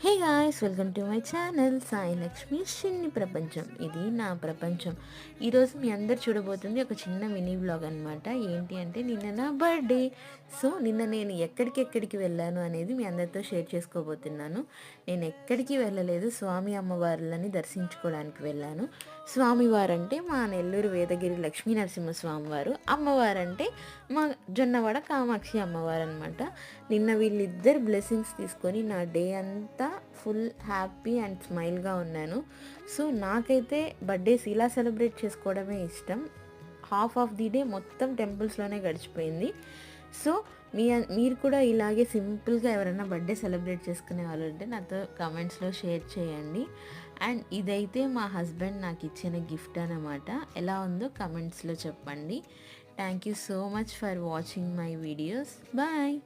Hey guys, welcome to my channel Sai Lakshmi చిన్ని ప్రపంచం. ఇది నా ప్రపంచం. ఈరోజు మీ అందరు చూడబోతుంది ఒక చిన్న మినీ వ్లాగ్ అనమాట. ఏంటి అంటే నిన్న నా బర్త్డే. సో నిన్న నేను ఎక్కడికి వెళ్ళాను అనేది మీ అందరితో షేర్ చేసుకోబోతున్నాను. నేను ఎక్కడికి వెళ్ళలేదు, స్వామి అమ్మవార్లని దర్శించుకోవడానికి వెళ్ళాను. స్వామివారంటే మా నెల్లూరు వేదగిరి లక్ష్మీ నరసింహస్వామి వారు, అమ్మవారంటే మా జొన్నవాడ కామాక్షి అమ్మవారు అనమాట. నిన్న వీళ్ళిద్దరు బ్లెస్సింగ్స్ తీసుకొని నా డే అంతా ఫుల్ హ్యాపీ అండ్ స్మైల్గా ఉన్నాను. సో నాకైతే బర్త్డేస్ ఇలా సెలబ్రేట్ చేసుకోవడమే ఇష్టం. హాఫ్ ఆఫ్ ది డే మొత్తం టెంపుల్స్లోనే గడిచిపోయింది. సో మీరు కూడా ఇలాగే సింపుల్గా ఎవరైనా బర్త్డే సెలబ్రేట్ చేసుకునే వాళ్ళు ఉంటే నాతో కమెంట్స్లో షేర్ చేయండి. అండ్ ఇదైతే మా హస్బెండ్ నాకు ఇచ్చిన గిఫ్ట్ అన్నమాట. ఎలా ఉందో కమెంట్స్లో చెప్పండి. Thank you so much for watching my videos. Bye.